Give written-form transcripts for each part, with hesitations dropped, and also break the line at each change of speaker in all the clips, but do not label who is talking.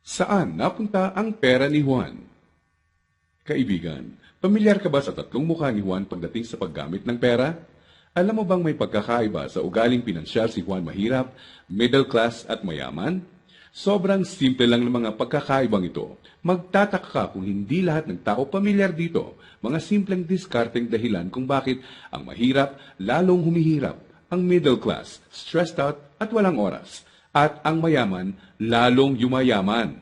Saan napunta ang pera ni Juan? Kaibigan, pamilyar ka ba sa tatlong mukha ni Juan pagdating sa paggamit ng pera? Alam mo bang may pagkakaiba sa ugaling pinansyal si Juan mahirap, middle class at mayaman? Sobrang simple lang ng mga pagkakaibang ito. Magtataka ka kung hindi lahat ng tao pamilyar dito. Mga simpleng diskarteng dahilan kung bakit ang mahirap lalong humihirap, ang middle class stressed out at walang oras, at ang mayaman lalong yumayaman.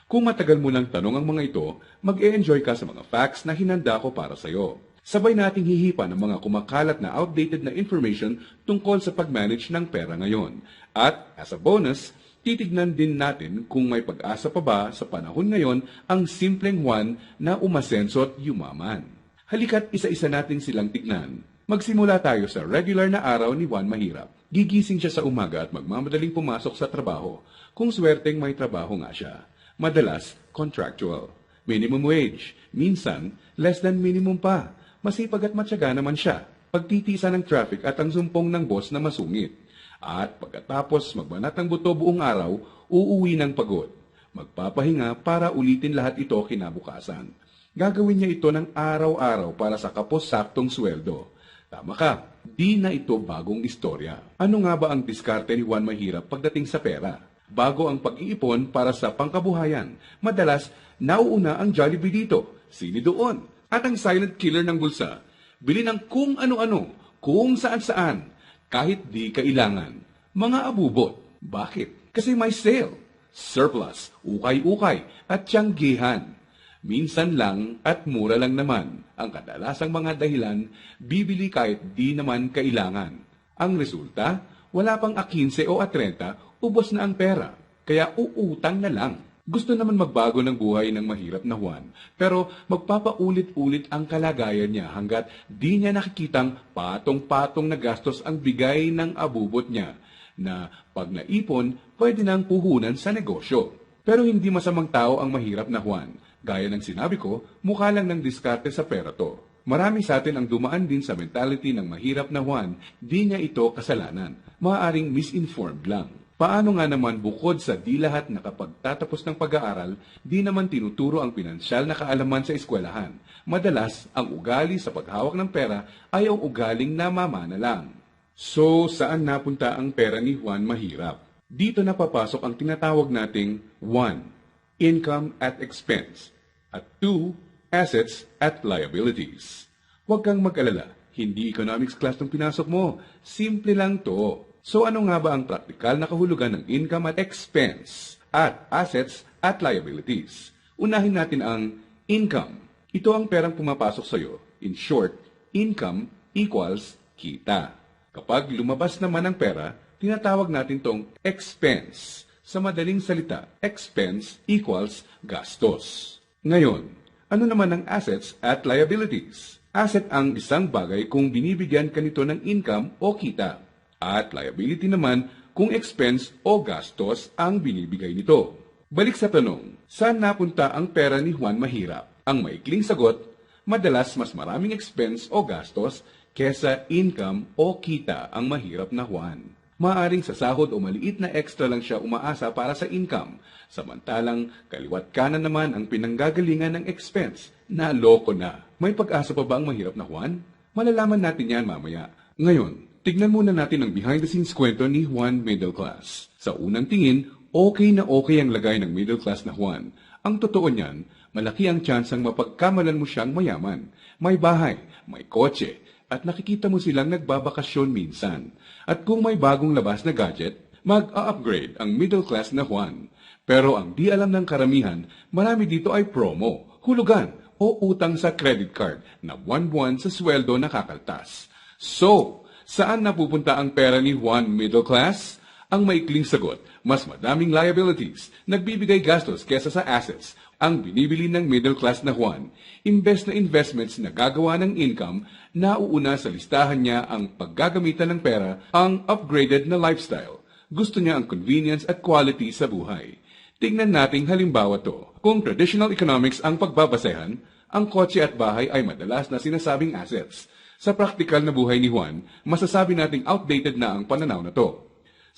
Kung matagal mo lang tanong ang mga ito, mag-e-enjoy ka sa mga facts na hinanda ko para sa iyo. Sabay nating hihipan ng mga kumakalat na outdated na information tungkol sa pag-manage ng pera ngayon. At as a bonus, titignan din natin kung may pag-asa pa ba sa panahon ngayon ang simpleng Juan na umasenso at yumaman. Halika't isa-isa natin silang tignan. Magsimula tayo sa regular na araw ni Juan Mahirap. Gigising siya sa umaga at magmamadaling pumasok sa trabaho. Kung swerteng may trabaho nga siya. Madalas, contractual. Minimum wage. Minsan, less than minimum pa. Masipag at matyaga naman siya. Pagtitiisa ng traffic at ang sumpong ng boss na masungit. At pagkatapos magbanat ng buto buong araw, uuwi ng pagod. Magpapahinga para ulitin lahat ito kinabukasan. Gagawin niya ito ng araw-araw para sa kapos-saktong sweldo. Tama ka, di na ito bagong istorya. Ano nga ba ang diskarte ni Juan Mahirap pagdating sa pera? Bago ang pag-iipon para sa pangkabuhayan, madalas nauuna ang Jollibee dito, sini doon, at ang silent killer ng bulsa. Bili ng kung ano-ano, kung saan-saan, kahit di kailangan. Mga abubot. Bakit? Kasi may sale, surplus, ukay-ukay, at tiyanggihan. Minsan lang at mura lang naman ang kadalasang mga dahilan, bibili kahit di naman kailangan. Ang resulta, wala pang 15 o 30, ubos na ang pera, kaya uutang na lang. Gusto naman magbago ng buhay ng mahirap na Juan, pero magpapaulit-ulit ang kalagayan niya hanggat di niya nakikitang patong-patong na gastos ang bigay ng abubot niya, na pag naipon, pwede nang puhunan sa negosyo. Pero hindi masamang tao ang mahirap na Juan. Gaya ng sinabi ko, mukha lang ng diskarte sa pera to. Marami sa atin ang dumaan din sa mentality ng mahirap na Juan, di niya ito kasalanan. Maaaring misinformed lang. Paano nga naman bukod sa di lahat nakapagtatapos ng pag-aaral, di naman tinuturo ang pinansyal na kaalaman sa eskwelahan. Madalas, ang ugali sa paghawak ng pera ay ang ugaling namamana lang. So, saan napunta ang pera ni Juan Mahirap? Dito na papasok ang tinatawag nating 1. Income at expense, at 2. Assets at liabilities. Huwag kang mag-alala, hindi economics class ng pinasok mo. Simple lang to. So ano nga ba ang praktikal na kahulugan ng income at expense at assets at liabilities? Unahin natin ang income. Ito ang perang pumapasok sa iyo. In short, income equals kita. Kapag lumabas naman ang pera, tinatawag natin tong expense. Sa madaling salita, expense equals gastos. Ngayon, ano naman ang assets at liabilities? Asset ang isang bagay kung binibigyan ka nito ng income o kita. At liability naman kung expense o gastos ang binibigay nito. Balik sa tanong, saan napunta ang pera ni Juan Mahirap? Ang maikling sagot, madalas mas maraming expense o gastos kesa income o kita ang mahirap na Juan. Maaring sa sahod o maliit na extra lang siya umaasa para sa income, samantalang kaliwat kanan naman ang pinanggagalingan ng expense. Naloko na. May pag-asa pa ba ang mahirap na Juan? Malalaman natin yan mamaya. Ngayon, tignan muna natin ang behind-the-scenes kwento ni Juan Middle Class. Sa unang tingin, okay na okay ang lagay ng middle class na Juan. Ang totoo niyan, malaki ang tsansang mapagkamalan mo siyang mayaman. May bahay, may kotse, at nakikita mo silang nagbabakasyon minsan. At kung may bagong labas na gadget, mag-a-upgrade ang middle class na Juan. Pero ang di alam ng karamihan, marami dito ay promo, hulugan, o utang sa credit card na buwan-buwan sa sweldo nakakaltas. So, saan napupunta ang pera ni Juan Middle Class? Ang maikling sagot, mas madaming liabilities, nagbibigay gastos kesa sa assets, ang binibili ng middle class na Juan. Imbes na investments na gagawa ng income, nauuna sa listahan niya ang paggagamitan ng pera, ang upgraded na lifestyle. Gusto niya ang convenience at quality sa buhay. Tingnan nating halimbawa to. Kung traditional economics ang pagbabasehan, ang kotse at bahay ay madalas na sinasabing assets. Sa praktikal na buhay ni Juan, masasabi nating outdated na ang pananaw na to.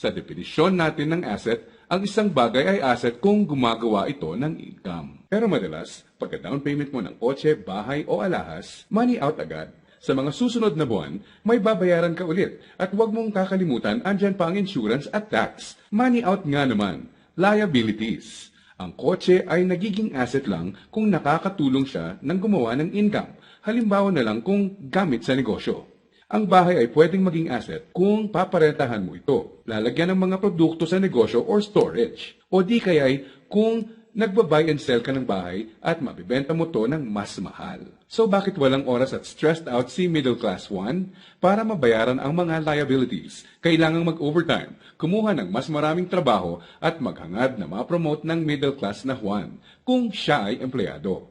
Sa definisyon natin ng asset, ang isang bagay ay asset kung gumagawa ito ng income. Pero madalas, pagka down payment mo ng kotse, bahay o alahas, money out agad. Sa mga susunod na buwan, may babayaran ka ulit at huwag mong kakalimutan andyan pa ang insurance at tax. Money out nga naman, liabilities. Ang kotse ay nagiging asset lang kung nakakatulong siya ng gumawa ng income. Halimbawa na lang kung gamit sa negosyo. Ang bahay ay pwedeng maging asset kung paparentahan mo ito, lalagyan ng mga produkto sa negosyo or storage. O di kaya'y kung nagba-buy and sell ka ng bahay at mabibenta mo to ng mas mahal. So bakit walang oras at stressed out si Middle Class 1? Para mabayaran ang mga liabilities, kailangang mag-overtime, kumuha ng mas maraming trabaho at maghangad na ma-promote ng Middle Class na Juan kung siya ay empleyado.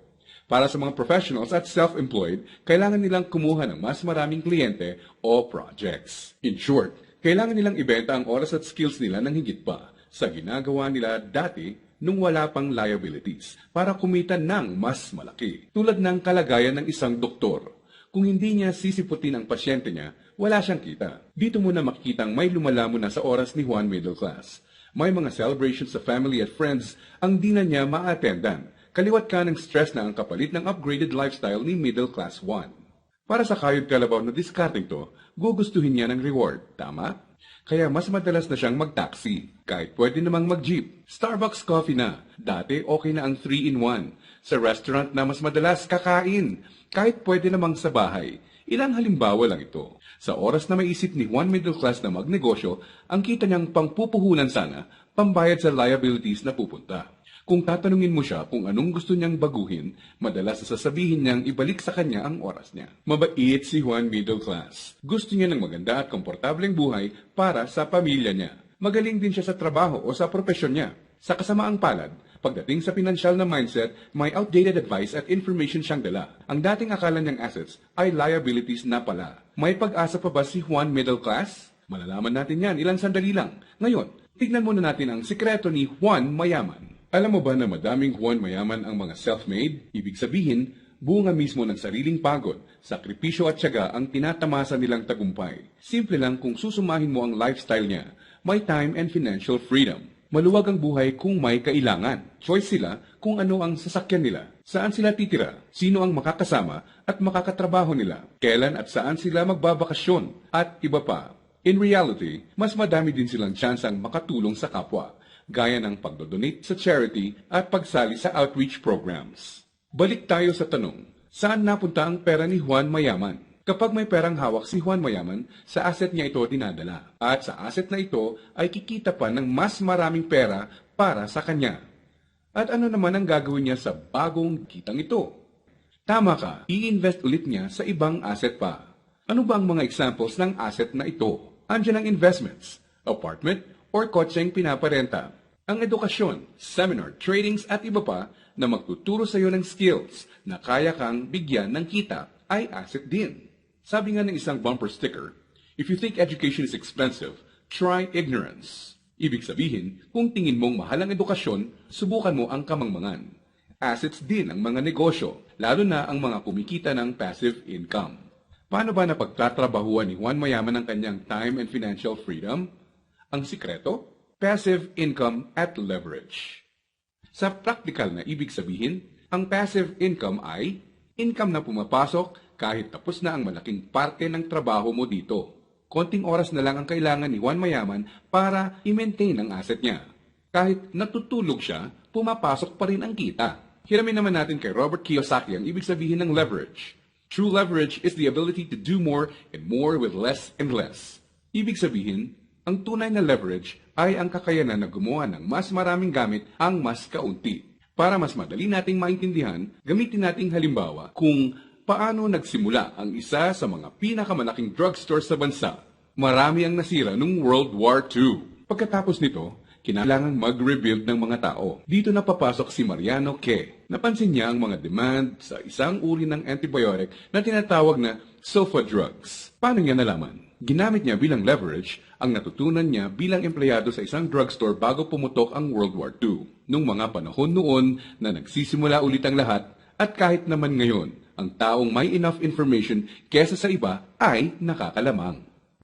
Para sa mga professionals at self-employed, kailangan nilang kumuha ng mas maraming kliyente o projects. In short, kailangan nilang ibenta ang oras at skills nila ng higit pa sa ginagawa nila dati nung wala pang liabilities para kumita ng mas malaki. Tulad ng kalagayan ng isang doktor. Kung hindi niya sisiputin ang pasyente niya, wala siyang kita. Dito mo na makikitang may lumalamon na sa oras ni Juan Middle Class. May mga celebrations sa family at friends ang di na niya ma-attendan. Kaliwat ka ng stress na ang kapalit ng upgraded lifestyle ni Middle Class 1. Para sa kayod kalabaw na discarding to, gugustuhin niya ng reward, tama? Kaya mas madalas na siyang mag-taxi, kahit pwede namang mag-jeep. Starbucks coffee na, dati okay na ang 3-in-1. Sa restaurant na mas madalas kakain, kahit pwede namang sa bahay. Ilang halimbawa lang ito. Sa oras na maisip ni Juan Middle Class na magnegosyo, ang kita niyang pangpupuhunan sana, pambayad sa liabilities na pupunta. Kung tatanungin mo siya kung anong gusto niyang baguhin, madalas sasabihin niyang ibalik sa kanya ang oras niya. Mabait si Juan Middle Class. Gusto niya ng maganda at komportableng buhay para sa pamilya niya. Magaling din siya sa trabaho o sa propesyon niya. Sa kasamaang palad, pagdating sa pinansyal na mindset, may outdated advice at information siyang dala. Ang dating akala niyang assets ay liabilities na pala. May pag-asa pa ba si Juan Middle Class? Malalaman natin yan ilang sandali lang. Ngayon, tignan muna natin ang sikreto ni Juan Mayaman. Alam mo ba na madaming Juan Mayaman ang mga self-made? Ibig sabihin, bunga mismo ng sariling pagod, sakripisyo at tiyaga ang tinatamasa nilang tagumpay. Simple lang kung susumahin mo ang lifestyle niya, may time and financial freedom. Maluwag ang buhay kung may kailangan. Choice sila kung ano ang sasakyan nila, saan sila titira, sino ang makakasama at makakatrabaho nila, kailan at saan sila magbabakasyon, at iba pa. In reality, mas madami din silang tsansang makatulong sa kapwa, gaya ng pagdodonate sa charity at pagsali sa outreach programs. Balik tayo sa tanong, saan napunta ang pera ni Juan Mayaman? Kapag may perang hawak si Juan Mayaman, sa asset niya ito dinadala. At sa asset na ito ay kikita pa ng mas maraming pera para sa kanya. At ano naman ang gagawin niya sa bagong kitang ito? Tama ka, i-invest ulit niya sa ibang asset pa. Ano ba ang mga examples ng asset na ito? Andiyan ang investments, apartment, or kotseng pinaparenta. Ang edukasyon, seminar, tradings at iba pa na magtuturo sa iyo ng skills na kaya kang bigyan ng kita ay asset din. Sabi nga ng isang bumper sticker, if you think education is expensive, try ignorance. Ibig sabihin, kung tingin mong mahal ang edukasyon, subukan mo ang kamangmangan. Assets din ang mga negosyo, lalo na ang mga kumikita ng passive income. Paano ba napagtatrabahuan ni Juan Mayaman ang kanyang time and financial freedom? Ang sikreto? Passive income at leverage. Sa practical na ibig sabihin, ang passive income ay income na pumapasok kahit tapos na ang malaking parte ng trabaho mo dito. Konting oras na lang ang kailangan ni Juan Mayaman para i-maintain ang asset niya. Kahit natutulog siya, pumapasok pa rin ang kita. Hiramin naman natin kay Robert Kiyosaki ang ibig sabihin ng leverage. True leverage is the ability to do more and more with less and less. Ibig sabihin, ang tunay na leverage ay ang kakayanan na gumawa ng mas maraming gamit ang mas kaunti. Para mas madali nating maintindihan, gamitin nating halimbawa kung paano nagsimula ang isa sa mga pinakamalaking drugstore sa bansa. Marami ang nasira noong World War II. Pagkatapos nito, kinailangan mag-rebuild ng mga tao. Dito na papasok si Mariano K. Napansin niya ang mga demand sa isang uri ng antibiotic na tinatawag na sulfa drugs. Paano niya nalaman? Ginamit niya bilang leverage ang natutunan niya bilang empleyado sa isang drugstore bago pumutok ang World War II. Nung mga panahon noon na nagsisimula ulit ang lahat at kahit naman ngayon, ang taong may enough information kesa sa iba ay nakakalamang.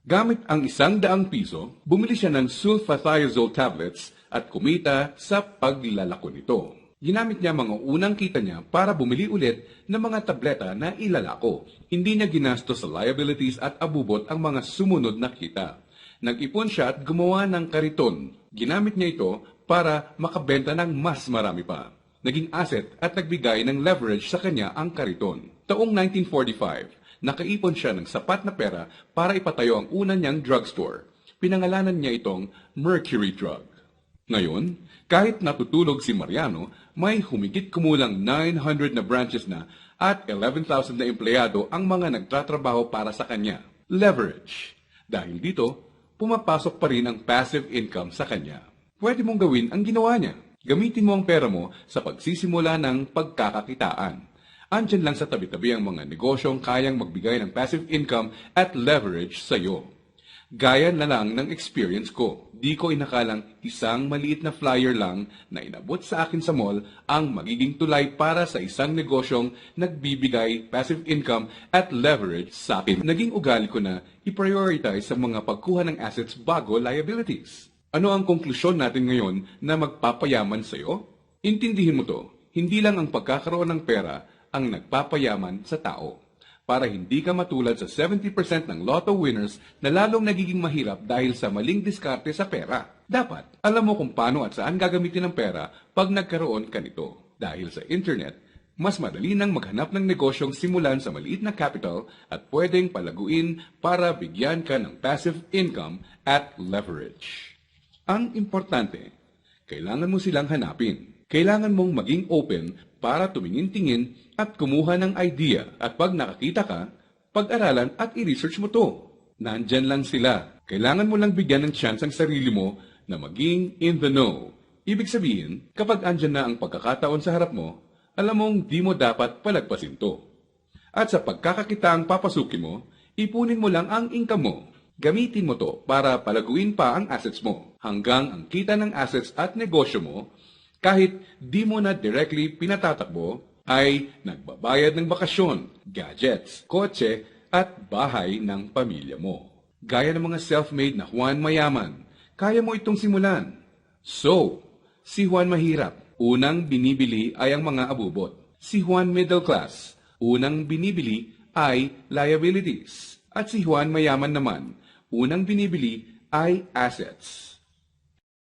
Gamit ang 100 piso, bumili siya ng sulfathiazole tablets at kumita sa paglalako nito. Ginamit niya mga unang kita niya para bumili ulit ng mga tableta na ilalako. Hindi niya ginastos sa liabilities at abubot ang mga sumunod na kita. Nag-ipon siya at gumawa ng kariton. Ginamit niya ito para makabenta ng mas marami pa. Naging asset at nagbigay ng leverage sa kanya ang kariton. Taong 1945, nakaipon siya ng sapat na pera para ipatayo ang una niyang drugstore. Pinangalanan niya itong Mercury Drug. Ngayon, kahit natutulog si Mariano, may humigit kumulang 900 na branches na at 11,000 na empleyado ang mga nagtatrabaho para sa kanya. Leverage. Dahil dito, pumapasok pa rin ang passive income sa kanya. Pwede mong gawin ang ginawa niya. Gamitin mo ang pera mo sa pagsisimula ng pagkakakitaan. Andyan lang sa tabi-tabi ang mga negosyong kayang magbigay ng passive income at leverage sa iyo. Gaya na lang ng experience ko. Di ko inakalang isang maliit na flyer lang na inabot sa akin sa mall ang magiging tulay para sa isang negosyong nagbibigay passive income at leverage sa akin. Naging ugali ko na i-prioritize sa mga pagkuha ng assets bago liabilities. Ano ang konklusyon natin ngayon na magpapayaman sa iyo? Intindihin mo to, hindi lang ang pagkakaroon ng pera ang nagpapayaman sa tao. Para hindi ka matulad sa 70% ng lotto winners na lalong nagiging mahirap dahil sa maling diskarte sa pera. Dapat, alam mo kung paano at saan gagamitin ang pera pag nagkaroon ka nito. Dahil sa internet, mas madali nang maghanap ng negosyong simulan sa maliit na capital at pwedeng palaguin para bigyan ka ng passive income at leverage. Ang importante, kailangan mo silang hanapin. Kailangan mong maging open para tumingin-tingin at kumuha ng idea at pag nakakita ka, pag-aralan at i-research mo to. Nandyan lang sila. Kailangan mo lang bigyan ng chance ang sarili mo na maging in the know. Ibig sabihin, kapag andyan na ang pagkakataon sa harap mo, alam mong di mo dapat palagpasin to. At sa pagkakakitaang papasukin mo, ipunin mo lang ang income mo. Gamitin mo to para palaguin pa ang assets mo hanggang ang kita ng assets at negosyo mo kahit di mo na directly pinatatakbo ay nagbabayad ng bakasyon, gadgets, kotse at bahay ng pamilya mo. Gaya ng mga self-made na Juan Mayaman, kaya mo itong simulan. So, si Juan Mahirap, unang binibili ay ang mga abubot. Si Juan Middle Class, unang binibili ay liabilities. At si Juan Mayaman naman, unang binibili ay assets.